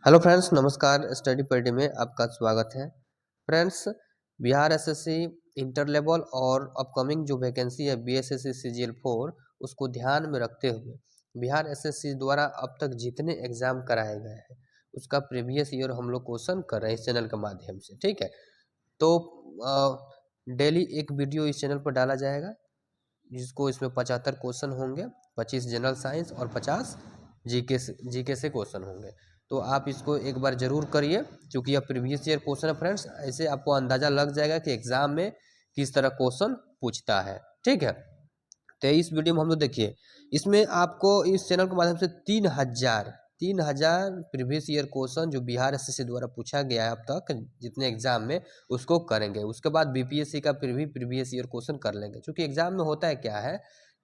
Hello friends, नमस्कार। Study point में आपका स्वागत है। Friends, Bihar SSC inter level और अपकमिंग जो वैकेंसी है बीएसएससी सीजीएल 4 उसको ध्यान में रखते हुए बिहार एसएससी द्वारा अब तक जितने एग्जाम कराए गए हैं उसका प्रीवियस ईयर हम लोग क्वेश्चन कर रहे हैं इस चैनल के माध्यम से। ठीक है, तो डेली एक वीडियो इस चैनल पर डाला जाएगा जिसको इसमें 75 क्वेश्चन होंगे, 25 जनरल साइंस और 50 जीके से क्वेश्चन होंगे। तो आप इसको एक बार जरूर करिए क्योंकि यह प्रीवियस ईयर क्वेश्चन है फ्रेंड्स। ऐसे आपको अंदाजा लग जाएगा कि एग्जाम में किस तरह क्वेश्चन पूछता है। ठीक है, तो इस वीडियो में हम लोग देखिए, इसमें आपको इस चैनल के माध्यम से 3000 प्रीवियस ईयर क्वेश्चन जो बिहार एसएससी द्वारा पूछा गया है अब तक जितने एग्जाम में उसको करेंगे। उसके बाद बीपीएससी का प्रीवियस ईयर क्वेश्चन कर लेंगे, क्योंकि एग्जाम में होता है क्या है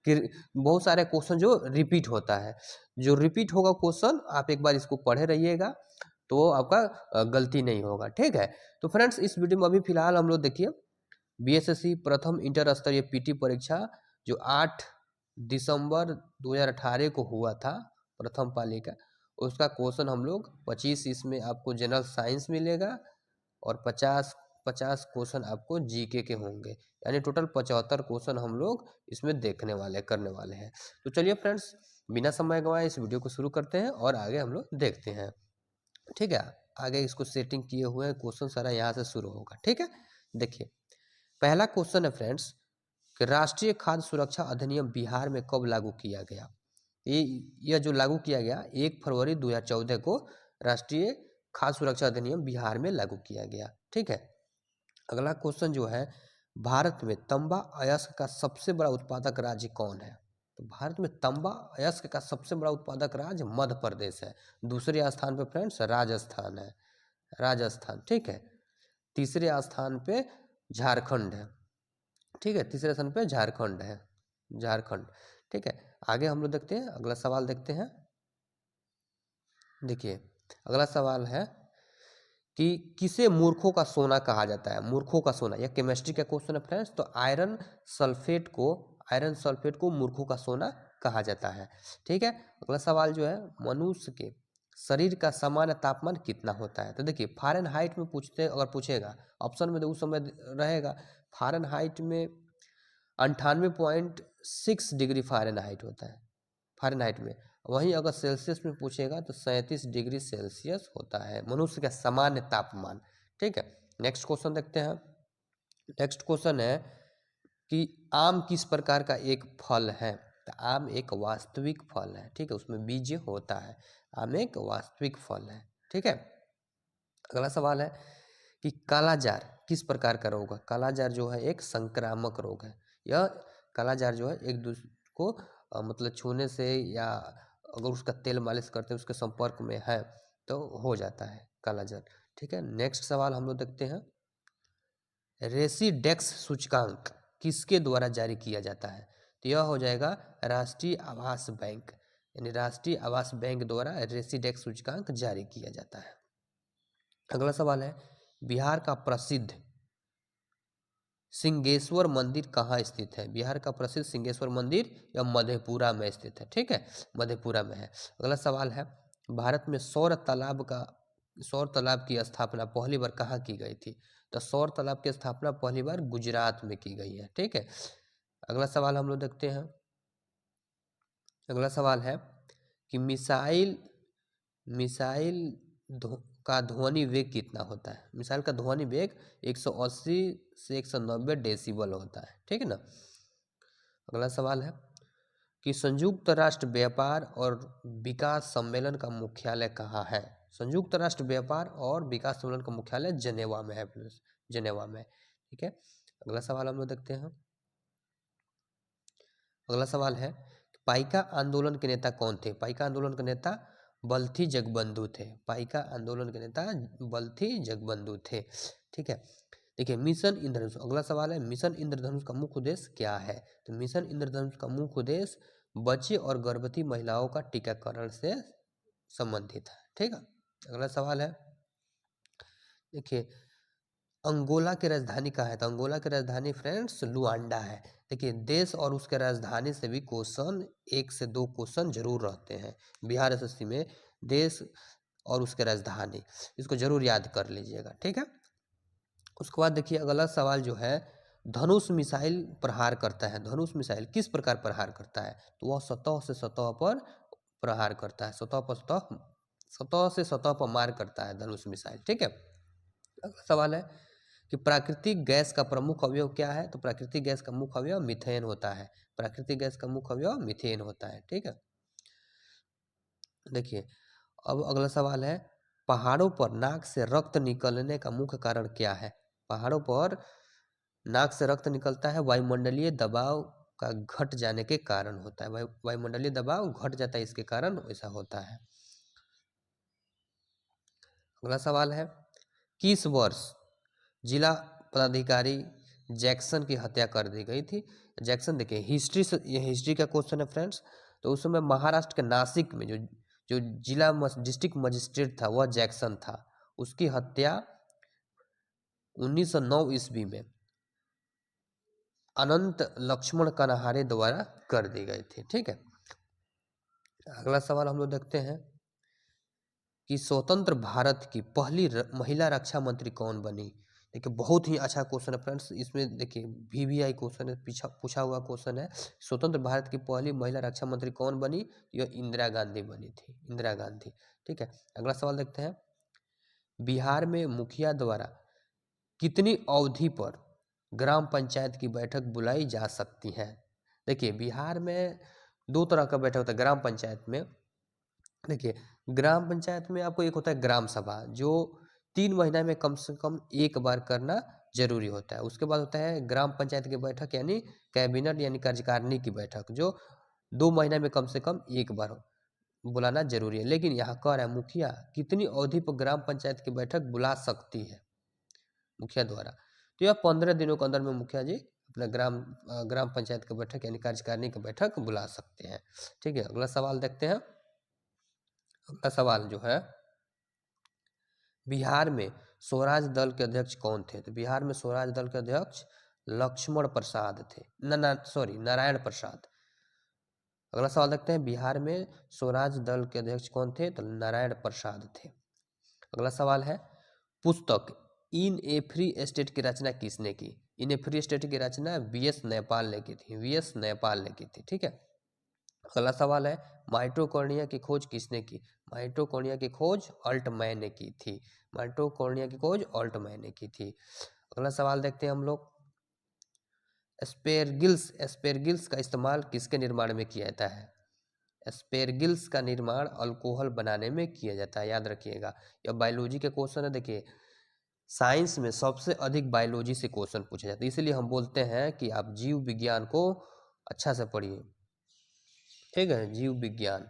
कि बहुत सारे क्वेश्चन जो रिपीट होता है। जो रिपीट होगा क्वेश्चन आप एक बार इसको पढ़े रहिएगा तो आपका गलती नहीं होगा। ठीक है, तो फ्रेंड्स इस वीडियो में अभी फिलहाल हम लोग देखिए बीएसएससी प्रथम इंटर स्तरीय पीटी परीक्षा जो 8 दिसंबर 2018 को हुआ था, प्रथम पाली का, उसका क्वेश्चन हम लोग 25 इसमें आपको जनरल साइंस मिलेगा और 50 क्वेश्चन आपको जीके के होंगे, यानी टोटल 75 क्वेश्चन हम लोग इसमें देखने वाले करने वाले हैं। तो चलिए फ्रेंड्स, बिना समय गंवाए इस वीडियो को शुरू करते हैं और आगे हम लोग देखते हैं। ठीक है, आगे इसको सेटिंग किए हुए हैं, क्वेश्चन सारा यहाँ से शुरू होगा। ठीक है, देखिए पहला क्वेश्चन है फ्रेंड्स कि राष्ट्रीय खाद्य सुरक्षा अधिनियम बिहार में कब लागू किया गया। ये यह जो लागू किया गया 1 फरवरी 2014 को राष्ट्रीय खाद्य सुरक्षा अधिनियम बिहार में लागू किया गया। ठीक है, अगला क्वेश्चन जो है, भारत में तंबा अयस्क का सबसे बड़ा उत्पादक राज्य कौन है। तो भारत में तंबा अयस्क का सबसे बड़ा उत्पादक राज्य मध्य प्रदेश है। दूसरे स्थान पे फ्रेंड्स राजस्थान है, राजस्थान। ठीक है, तीसरे स्थान पे झारखंड है। ठीक है, तीसरे स्थान पे झारखंड है, झारखंड। ठीक है, आगे हम लोग देखते हैं, अगला सवाल देखते हैं। देखिए अगला सवाल है कि किसे मूर्खों का सोना कहा जाता है। मूर्खों का सोना, यह केमिस्ट्री का क्वेश्चन है फ्रेंड्स। तो आयरन सल्फेट को मूर्खों का सोना कहा जाता है। ठीक है, अगला सवाल जो है, मनुष्य के शरीर का सामान्य तापमान कितना होता है। तो देखिए फ़ारेनहाइट में पूछते, अगर पूछेगा ऑप्शन में तो उस समय रहेगा फ़ारेनहाइट में 98.6 डिग्री फ़ारेनहाइट होता है, फ़ारेनहाइट में। वहीं अगर सेल्सियस में पूछेगा तो 37 डिग्री सेल्सियस होता है मनुष्य का सामान्य तापमान। ठीक है, नेक्स्ट क्वेश्चन देखते हैं। नेक्स्ट क्वेश्चन है कि आम किस प्रकार का एक फल है। तो आम एक वास्तविक फल है। ठीक है, उसमें बीज होता है, आम एक वास्तविक फल है। ठीक है, अगला सवाल है कि कालाजार किस प्रकार का रोग है। कालाजार जो है एक संक्रामक रोग है। यह कालाजार जो है एक दूसरे को मतलब छूने से या अगर उसका तेल मालिश करते हैं उसके संपर्क में है तो हो जाता है कालाजार। ठीक है, नेक्स्ट सवाल हम लोग देखते हैं। रेसिडेक्स सूचकांक किसके द्वारा जारी किया जाता है। तो यह हो जाएगा राष्ट्रीय आवास बैंक, यानी राष्ट्रीय आवास बैंक द्वारा रेसिडेक्स सूचकांक जारी किया जाता है। अगला सवाल है, बिहार का प्रसिद्ध सिंहेश्वर मंदिर कहाँ स्थित है। बिहार का प्रसिद्ध सिंहेश्वर मंदिर यह मधेपुरा में स्थित है। ठीक है, मधेपुरा में है। अगला सवाल है, भारत में सौर तालाब की स्थापना पहली बार कहाँ की गई थी। तो सौर तालाब की स्थापना पहली बार गुजरात में की गई है। ठीक है, अगला सवाल हम लोग देखते हैं। अगला सवाल है कि मिसाइल मिसाइल का ध्वनि वेग कितना होता है। मिसाइल का ध्वनि वेग 180 से 190 डेसिबल होता है। ठीक है ना। अगला सवाल है कि संयुक्त राष्ट्र व्यापार और विकास सम्मेलन का मुख्यालय कहाँ है। संयुक्त राष्ट्र व्यापार और विकास सम्मेलन का मुख्यालय जनेवा में है, जनेवा में। ठीक है, अगला सवाल हम लोग देखते हैं। अगला सवाल है, पाइका आंदोलन के नेता कौन थे। पाइका आंदोलन के नेता बल्थी जगबंधु थे। पाइका आंदोलन के नेता बल्थी जगबंधु थे। ठीक है, देखिए मिशन इंद्रधनुष। अगला सवाल है, मिशन इंद्रधनुष का मुख्य उद्देश्य क्या है। तो मिशन इंद्रधनुष का मुख्य उद्देश्य बच्चे और गर्भवती महिलाओं का टीकाकरण से संबंधित है। ठीक है, अगला सवाल है, देखिए अंगोला की राजधानी कहाँ है। तो अंगोला की राजधानी फ्रेंड्स लुआंडा है। देखिए देश और उसके राजधानी से भी क्वेश्चन 1 से 2 क्वेश्चन जरूर रहते हैं बिहार एसएससी में। देश और उसके राजधानी, इसको जरूर याद कर लीजिएगा, ठीक है। उसके बाद देखिए अगला सवाल जो है, धनुष मिसाइल प्रहार करता है, धनुष मिसाइल किस प्रकार प्रहार करता है, तो वह सतह से सतह पर प्रहार करता है, सतह पर सतह, सतह से सतह पर मार करता है धनुष मिसाइल, ठीक है। अगला सवाल है कि प्राकृतिक गैस का प्रमुख अवयव क्या है, तो प्राकृतिक गैस का मुख्य अवयव मीथेन होता है, प्राकृतिक गैस का मुख्य अवयव मीथेन होता है, ठीक है। देखिए अब अगला सवाल है, पहाड़ों पर नाक से रक्त निकलने का मुख्य कारण क्या है, पहाड़ों पर नाक से रक्त निकलता है वायुमंडलीय दबाव का घट जाने के कारण होता है, वायुमंडलीय दबाव घट जाता है, इसके कारण ऐसा होता है। अगला सवाल है, किस वर्ष जिला पदाधिकारी जैक्सन की हत्या कर दी गई थी। जैक्सन देखिए हिस्ट्री से, ये हिस्ट्री का क्वेश्चन है फ्रेंड्स, तो उस समय महाराष्ट्र के नासिक में जो जो जिला डिस्ट्रिक्ट मजिस्ट्रेट था वह जैक्सन था, उसकी हत्या 1909 ईस्वी में अनंत लक्ष्मण कनाहारे द्वारा कर दी गई थी, ठीक है। अगला सवाल हम लोग देखते हैं कि स्वतंत्र भारत की पहली महिला रक्षा मंत्री कौन बनी। देखिए बहुत ही अच्छा क्वेश्चन है फ्रेंड्स, इसमें देखिए VVI क्वेश्चन है, पूछा हुआ क्वेश्चन है, स्वतंत्र भारत की पहली महिला रक्षा मंत्री कौन बनी, यह इंदिरा गांधी बनी थी, इंदिरा गांधी, ठीक है। अगला सवाल देखते हैं, बिहार में मुखिया द्वारा कितनी अवधि पर ग्राम पंचायत की बैठक बुलाई जा सकती है। देखिए बिहार में दो तरह का बैठक होता है ग्राम पंचायत में। देखिए ग्राम पंचायत में आपको एक होता है ग्राम सभा, जो 3 महीना में कम से कम एक बार करना जरूरी होता है। उसके बाद होता है ग्राम पंचायत की बैठक यानी कैबिनेट यानी कार्यकारिणी की बैठक, जो 2 महीना में कम से कम एक बार बुलाना जरूरी है। लेकिन यहाँ कह रहा है मुखिया कितनी अवधि पर ग्राम पंचायत की बैठक बुला सकती है मुखिया द्वारा, तो यह 15 दिनों के अंदर में मुखिया जी अपना ग्राम पंचायत की बैठक यानी कार्यकारिणी की बैठक बुला सकते हैं, ठीक है। अगला सवाल देखते हैं, अगला सवाल जो है, बिहार में स्वराज दल के अध्यक्ष कौन थे, तो बिहार में स्वराज दल के अध्यक्ष लक्ष्मण प्रसाद थे, नारायण प्रसाद। अगला सवाल देखते हैं, बिहार में स्वराज दल के अध्यक्ष कौन थे, तो नारायण प्रसाद थे। अगला सवाल है, पुस्तक इन ए फ्री स्टेट की रचना किसने की, इन ए फ्री स्टेट की रचना VS नैपाल ने की थी, VS नैपाल ने की थी, ठीक है। अगला सवाल है, माइटोकॉन्ड्रिया की खोज किसने की, माइटोकॉन्ड्रिया की खोज ऑल्टमैन ने की थी, माइटोकॉन्ड्रिया की खोज ऑल्टमैन ने की थी। अगला सवाल देखते हैं हम लोग, एस्पेरगिल्स, एस्पेरगिल्स का इस्तेमाल किसके निर्माण में किया जाता है, एस्पेरगिल्स का निर्माण अल्कोहल बनाने में किया जाता है, याद रखिएगा। यह बायोलॉजी के क्वेश्चन है। देखिए साइंस में सबसे अधिक बायोलॉजी से क्वेश्चन पूछे जाते हैं, इसलिए हम बोलते हैं कि आप जीव विज्ञान को अच्छा से पढ़िए, ठीक है। जीव विज्ञान,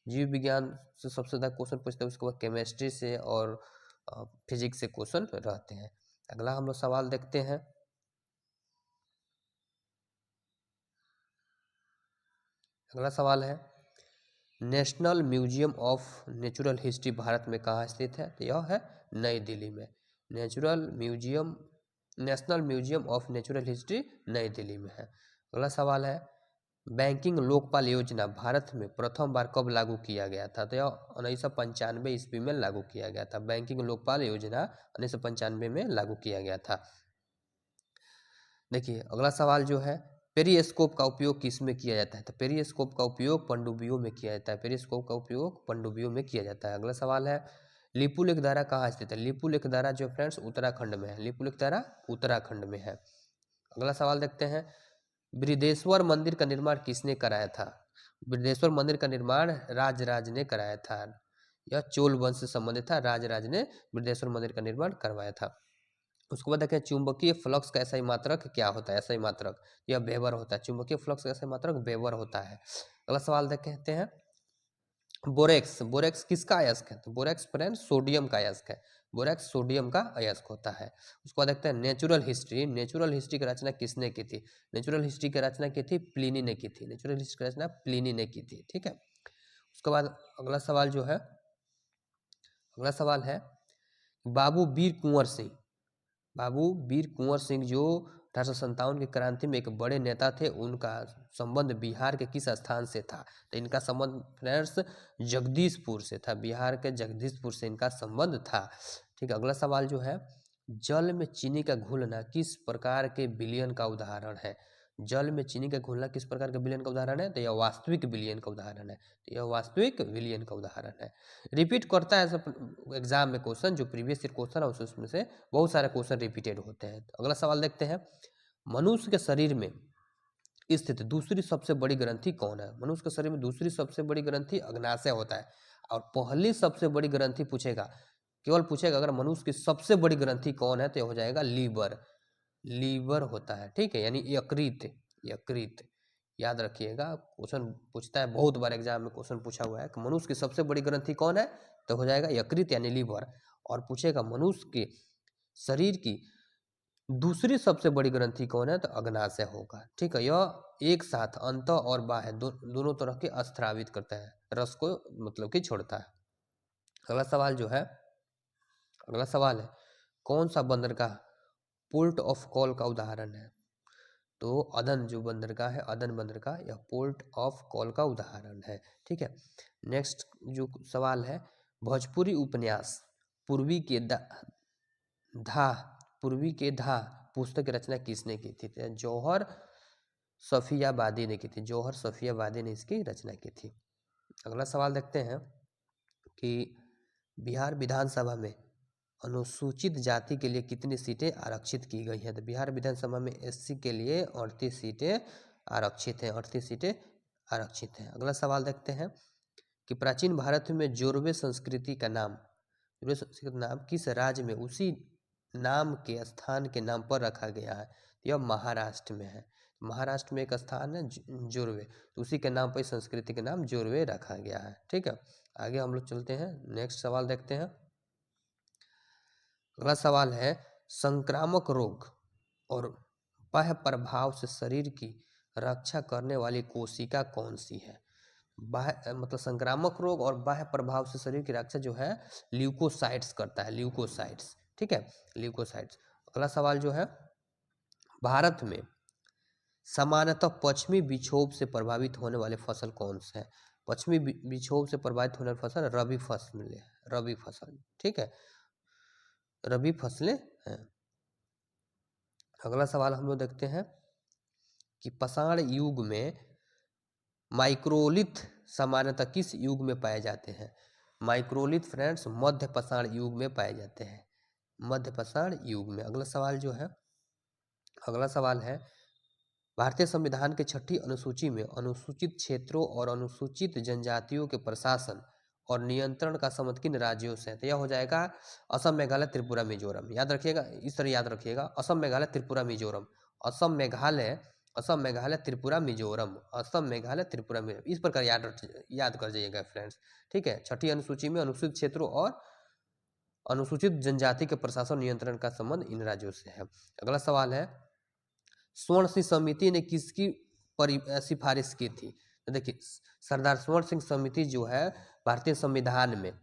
जीव विज्ञान से सबसे ज़्यादा क्वेश्चन पूछते हैं, उसके बाद केमिस्ट्री से और फिजिक्स से क्वेश्चन रहते हैं। अगला हम लोग सवाल देखते हैं, अगला सवाल है, national museum of natural history Bharat में कहाँ स्थित है, तो यह है नई दिल्ली में, national museum of natural history नई दिल्ली में है। अगला सवाल है, बैंकिंग लोकपाल योजना भारत में प्रथम बार कब लागू किया गया था, तो यह 1995 ईस्वी में लागू किया गया था। बैंकिंग लोकपाल योजना 1995 में लागू किया गया था। देखिए अगला सवाल जो है, पेरिस्कोप का उपयोग किस में किया जाता है, तो पेरिस्कोप का उपयोग पनडुब्बियों में किया जाता है, पेरिस्कोप का उपयोग पनडुब्बियों में किया जाता है। अगला सवाल है, लिपुलेख धारा कहाँ स्थित है, लिपुलेख धारा जो फ्रेंड्स उत्तराखंड में है, लिपुलेख धारा उत्तराखंड में है। अगला सवाल देखते हैं, बृहदेश्वर मंदिर का निर्माण किसने कराया था, बृहदेश्वर मंदिर का निर्माण राजराज ने कराया था, यह चोल वंश से संबंधित था, राजराज ने बृहदेश्वर मंदिर का निर्माण करवाया था। उसके बाद देखें, चुंबकीय फ्लक्स का SI मात्रक क्या होता है, SI मात्रक यह वेबर होता है, चुंबकीय फ्लक्स का SI मात्रक वेबर होता है। अगला सवाल देखते हैं, बोरेक्स, बोरेक्स किसका अयस्क है, तो बोरेक्स फ्रेंड सोडियम का अयस्क है, बोरेक्स सोडियम का अयस्क होता है। उसके बाद देखते हैं नेचुरल हिस्ट्री, नेचुरल हिस्ट्री की रचना किसने की थी, नेचुरल हिस्ट्री की रचना की थी प्लिनी ने की थी, नेचुरल हिस्ट्री की रचना प्लिनी ने की थी, ठीक है। उसके बाद अगला सवाल जो है, अगला सवाल है, बाबू वीर कुंवर सिंह, बाबू वीर कुंवर सिंह जो 1857 की क्रांति में एक बड़े नेता थे, उनका संबंध बिहार के किस स्थान से था? तो इनका संबंध फ्रेंड्स जगदीशपुर से था, बिहार के जगदीशपुर से इनका संबंध था। ठीक है, अगला सवाल जो है, जल में चीनी का घुलना किस प्रकार के विलयन का उदाहरण है? जल में चीनी का घुलना किस प्रकार के विलयन का उदाहरण है? तो यह वास्तविक विलयन का उदाहरण है। तो यह वास्तविक विलयन का उदाहरण है। रिपीट करता है सब एग्जाम में क्वेश्चन, जो प्रीवियस ईयर क्वेश्चन है उसमें से बहुत सारे क्वेश्चन रिपीटेड होते हैं। तो अगला सवाल देखते हैं, मनुष्य के शरीर में स्थित दूसरी सबसे बड़ी ग्रंथि कौन है? मनुष्य के शरीर में दूसरी सबसे बड़ी ग्रंथि अग्नाशय होता है। और पहली सबसे बड़ी ग्रंथि पूछेगा, केवल पूछेगा अगर मनुष्य की सबसे बड़ी ग्रंथि कौन है, तो यह हो जाएगा लीवर। लीवर होता है, ठीक है, यानी यकृत। यकृत याद रखिएगा, क्वेश्चन पूछता है, बहुत बार एग्जाम में क्वेश्चन पूछा हुआ है कि मनुष्य की सबसे बड़ी ग्रंथि कौन है, तो हो जाएगा यकृत यानी लीवर। और पूछेगा मनुष्य के शरीर की दूसरी सबसे बड़ी ग्रंथि कौन है, तो अग्नाशय होगा। ठीक है, यह एक साथ अंत और बाह्य दोनों तरह के स्रावित करता है, रस को मतलब कि छोड़ता है। अगला सवाल जो है, अगला सवाल है, कौन सा बंदरगाह पोर्ट ऑफ कॉल का उदाहरण है? तो अदन जो बंदरगाह है, अदन बंदरगाह, यह पोर्ट ऑफ कॉल का उदाहरण है। ठीक है, नेक्स्ट जो सवाल है, भोजपुरी उपन्यास पूर्वी के धा पूर्वी के धा पुस्तक की रचना किसने की थी? जौहर सफियाबादी ने की थी। जौहर सफियाबादी ने इसकी रचना की थी। अगला सवाल देखते हैं कि बिहार विधानसभा में अनुसूचित जाति के लिए कितनी सीटें आरक्षित की गई हैं? तो बिहार विधानसभा में एससी के लिए 38 सीटें आरक्षित हैं। 38 सीटें आरक्षित हैं। अगला सवाल देखते हैं कि प्राचीन भारत में जोरवे संस्कृति का नाम, जोरवे संस्कृति का नाम किस राज्य में उसी नाम के स्थान के नाम पर रखा गया है? यह महाराष्ट्र में है। महाराष्ट्र में एक स्थान है जोरवे, तो उसी के नाम पर संस्कृति के नाम जोरवे रखा गया है। ठीक है, आगे हम लोग चलते हैं, नेक्स्ट सवाल देखते हैं। अगला सवाल है, संक्रामक रोग और बाह्य प्रभाव से शरीर की रक्षा करने वाली कोशिका कौन सी है? बाह्य मतलब संक्रामक रोग और बाह्य प्रभाव से शरीर की रक्षा जो है ल्यूकोसाइट्स करता है, ल्यूकोसाइट्स। ठीक है, ल्यूकोसाइट्स। अगला सवाल जो है, भारत में सामान्यतः पश्चिमी विक्षोभ से प्रभावित होने वाले फसल कौन से है? पश्चिमी विक्षोभ से प्रभावित होने वाली फसल रबी फसल है, रबी फसल। ठीक है, रबी फसलें हैं। अगला सवाल हम लोग देखते हैं कि पाषाण युग में माइक्रोलिथ सामान्यतः किस युग में पाए जाते हैं? माइक्रोलिथ फ्रेंड्स मध्य पाषाण युग में पाए जाते हैं, मध्य पाषाण युग में। अगला सवाल जो है, अगला सवाल है, भारतीय संविधान के 6ठी अनुसूची में अनुसूचित क्षेत्रों और अनुसूचित जनजातियों के प्रशासन और नियंत्रण का संबंध किन राज्यों से है? तो यह हो जाएगा असम, मेघालय, त्रिपुरा, मिजोरम। याद रखिएगा, इस तरह याद रखिएगा, असम, मेघालय, त्रिपुरा, मिजोरम। असम, मेघालय, असम, मेघालय, त्रिपुरा, मिजोरम। असम, मेघालय, त्रिपुरा, मिजोरम। इस प्रकार याद कर जाइएगा फ्रेंड्स। ठीक है, 6ठी अनुसूची में अनुसूचित क्षेत्रों और अनुसूचित जनजाति के प्रशासन नियंत्रण का संबंध इन राज्यों से है। अगला सवाल है, स्वर्ण सिंह समिति ने किसकी सिफारिश की थी? तो देखिए, सरदार स्वर्ण सिंह समिति जो है भारतीय संविधान में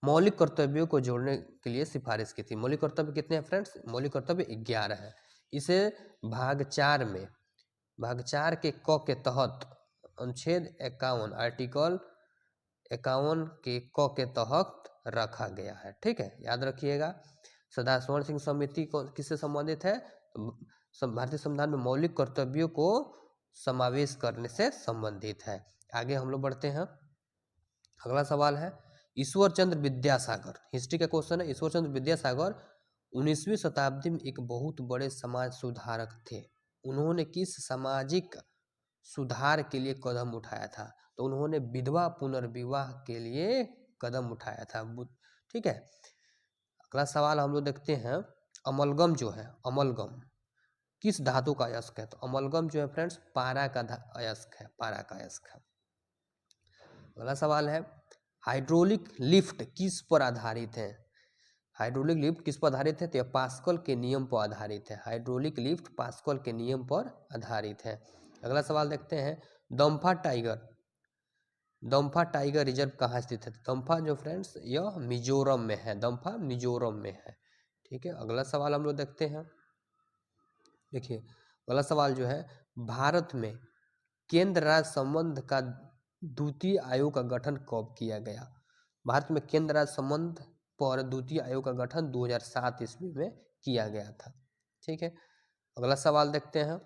मौलिक कर्तव्यों को जोड़ने के लिए सिफारिश की थी। मौलिक कर्तव्य कितने हैं फ्रेंड्स? मौलिक कर्तव्य 11 है। इसे भाग 4 में, भाग 4 के क के तहत अनुच्छेद 51 आर्टिकल 51 के क के तहत रखा गया है। ठीक है, याद रखिएगा। सरदार स्वर्ण सिंह समिति को किससे संबंधित है? भारतीय संविधान में मौलिक कर्तव्यों को समावेश करने से संबंधित है। आगे हम लोग बढ़ते हैं। अगला सवाल है, ईश्वर चंद्र विद्यासागर, हिस्ट्री का क्वेश्चन है। ईश्वर चंद्र विद्यासागर 19वीं शताब्दी में एक बहुत बड़े समाज सुधारक थे। उन्होंने किस सामाजिक सुधार के लिए कदम उठाया था? तो उन्होंने विधवा पुनर्विवाह के लिए कदम उठाया था। ठीक है, अगला सवाल हम लोग देखते हैं, अमलगम जो है, अमलगम किस धातु का अयस्क है? तो अमलगम जो है फ्रेंड्स पारा का अयस्क है, पारा का अयस्क है। अगला सवाल है, हाइड्रोलिक लिफ्ट किस पर आधारित है? हाइड्रोलिक लिफ्ट किस पर आधारित है? तो यह पास्कल के नियम पर आधारित है। हाइड्रोलिक लिफ्ट पास्कल के नियम पर आधारित है। अगला सवाल देखते हैं, दम्फा टाइगर, दम्फा टाइगर रिजर्व कहाँ स्थित है? दम्फा जो फ्रेंड्स यह मिजोरम में है, दम्फा मिजोरम में है। ठीक है, अगला सवाल हम लोग देखते हैं, देखिए अगला सवाल जो है, भारत में केंद्र राज्य संबंध का द्वितीय आयोग का गठन कब किया गया? भारत में केंद्र राज्य संबंध पर द्वितीय आयोग का गठन 2007 ईस्वी में किया गया था। ठीक है, अगला सवाल देखते हैं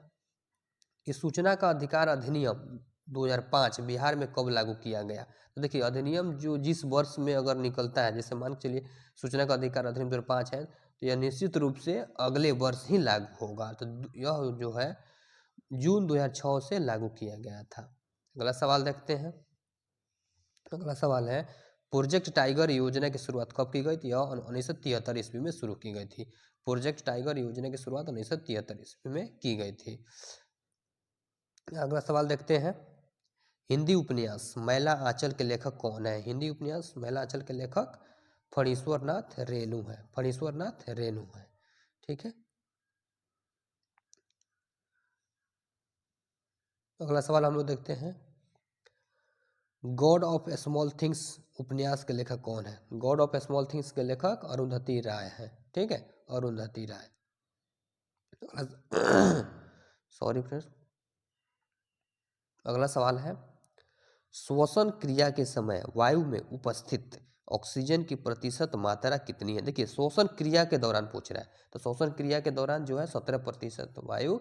कि सूचना का अधिकार अधिनियम 2005 बिहार में कब लागू किया गया? तो देखिए अधिनियम जो जिस वर्ष में अगर निकलता है, जैसे मान के चलिए सूचना का अधिकार अधिनियम 2005 है, तो यह निश्चित रूप से अगले वर्ष ही लागू होगा। तो यह जो है जून 2006 से लागू किया गया था। अगला सवाल देखते हैं। अगला सवाल है, प्रोजेक्ट टाइगर योजना की शुरुआत कब की गई थी? यह 1973 ईस्वी में शुरू की गई थी। प्रोजेक्ट टाइगर योजना की शुरुआत 1973 ईस्वी में की गई थी। अगला सवाल देखते हैं, हिंदी उपन्यास मैला आंचल के लेखक कौन है? हिंदी उपन्यास मैला आंचल के लेखक फणीश्वर नाथ रेणु है। फणीश्वर नाथ रेणु है। ठीक है, अगला सवाल हम लोग देखते हैं, गॉड ऑफ स्मॉल थिंग्स उपन्यास के लेखक कौन है? गॉड ऑफ स्मॉल थिंग्स के लेखक अरुंधति राय है। ठीक है, अरुंधति राय। Sorry friends. अगला सवाल है, श्वसन क्रिया के समय वायु में उपस्थित ऑक्सीजन की प्रतिशत मात्रा कितनी है? देखिए श्वसन क्रिया के दौरान पूछ रहा है, तो श्वसन क्रिया के दौरान जो है 17% वायु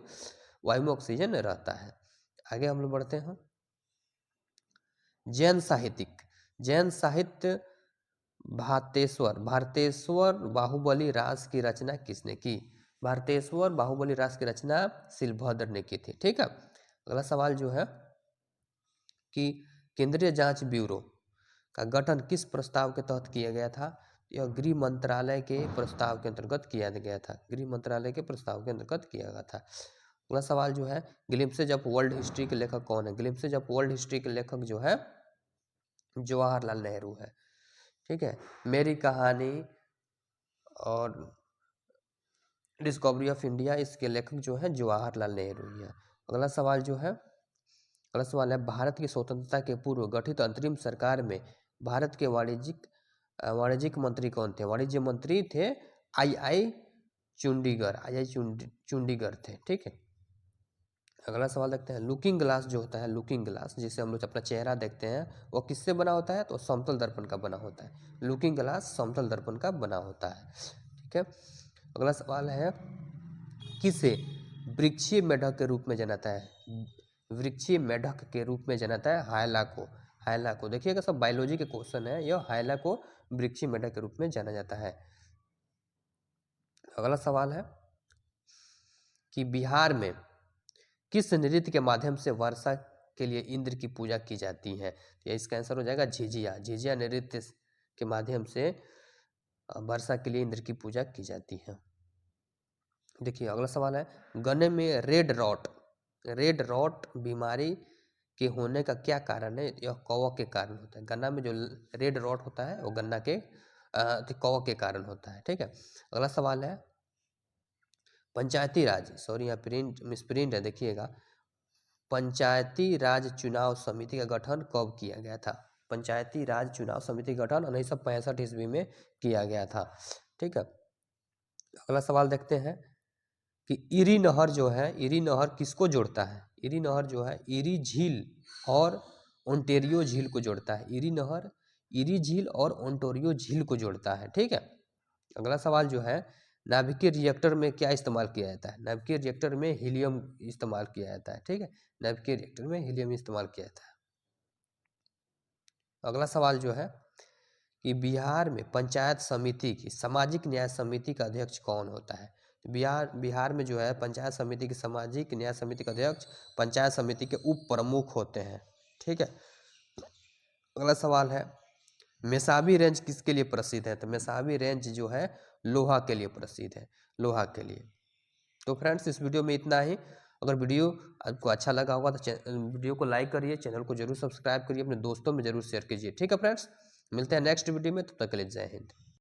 में ऑक्सीजन रहता है। आगे हम लोग बढ़ते हैं। जैन साहित्य भारतेश्वर बाहुबली रास की रचना किसने की? भारतेश्वर बाहुबली रास की रचना शिलभद्र ने की थी। ठीक है, अगला सवाल जो है कि केंद्रीय जांच ब्यूरो का गठन किस प्रस्ताव के तहत किया गया था? यह गृह मंत्रालय के प्रस्ताव के अंतर्गत किया गया था। गृह मंत्रालय के प्रस्ताव के अंतर्गत किया गया था। अगला सवाल जो है, ग्लिम्पसेज ऑफ वर्ल्ड हिस्ट्री के लेखक कौन है? ग्लिम्पसेज ऑफ वर्ल्ड हिस्ट्री के लेखक जो है जवाहरलाल नेहरू है। ठीक है, मेरी कहानी और डिस्कवरी ऑफ इंडिया, इसके लेखक जो है जवाहरलाल नेहरू ही है। अगला सवाल जो है, अगला सवाल है, भारत की स्वतंत्रता के पूर्व गठित अंतरिम सरकार में भारत के वाणिज्यिक मंत्री कौन थे? वाणिज्य मंत्री थे आई चुंडीगढ़ थे। ठीक है, अगला सवाल देखते हैं, लुकिंग ग्लास जो होता है, लुकिंग ग्लास जिसे हम लोग अपना चेहरा देखते हैं, वो किससे बना होता है? तो समतल दर्पण का बना होता है। लुकिंग ग्लास समतल दर्पण का बना होता है। ठीक है, अगला सवाल है, किसे वृक्षीय मेढक के रूप में जाना जाता है? वृक्षीय मेढक के रूप में जाना जाता है हायला को। देखिएगा सब बायोलॉजी के क्वेश्चन है, यह हायला को वृक्षीय मेढक के रूप में जाना जाता है। अगला सवाल है कि बिहार में किस नृत्य के माध्यम से वर्षा के लिए इंद्र की पूजा की जाती है? तो इसका आंसर हो जाएगा झिझिया नृत्य के माध्यम से वर्षा के लिए इंद्र की पूजा की जाती है। देखिए अगला सवाल है, गन्ने में रेड रॉट बीमारी के होने का क्या कारण है? यह कवक के कारण होता है। गन्ना में जो रेड रॉट होता है वो गन्ना के कवक के कारण होता है। ठीक है, अगला सवाल है, पंचायती राज, सॉरी यहाँ प्रिंट है, देखिएगा, पंचायती राज चुनाव समिति का गठन कब किया गया था? पंचायती राज चुनाव समिति का गठन 1965 ईस्वी में किया गया था। ठीक है, अगला सवाल देखते हैं कि इरी नहर जो है, इरी नहर किसको जोड़ता है? इरी नहर जो है इरी झील और ओंटेरियो झील को जोड़ता है। इरी नहर इरी झील और ओंटेरियो झील को जोड़ता है। ठीक है, अगला सवाल जो है, नाभिकीय रिएक्टर में क्या इस्तेमाल किया जाता है? नाभिकीय रिएक्टर में हीलियम इस्तेमाल किया जाता है। ठीक है, नाभिकीय रिएक्टर में हीलियम इस्तेमाल किया जाता है। अगला सवाल जो है कि बिहार में पंचायत समिति की सामाजिक न्याय समिति का अध्यक्ष कौन होता है? बिहार में जो है पंचायत समिति की सामाजिक न्याय समिति का अध्यक्ष पंचायत समिति के उप प्रमुख होते हैं। ठीक है, अगला सवाल है, मेसाबी रेंज किसके लिए प्रसिद्ध है? तो मेसाबी रेंज जो है लोहा के लिए प्रसिद्ध है, लोहा के लिए। तो फ्रेंड्स इस वीडियो में इतना ही। अगर वीडियो आपको अच्छा लगा होगा तो वीडियो को लाइक करिए, चैनल को जरूर सब्सक्राइब करिए, अपने दोस्तों में जरूर शेयर कीजिए। ठीक है फ्रेंड्स, मिलते हैं नेक्स्ट वीडियो में, तब तक के लिए जय हिंद।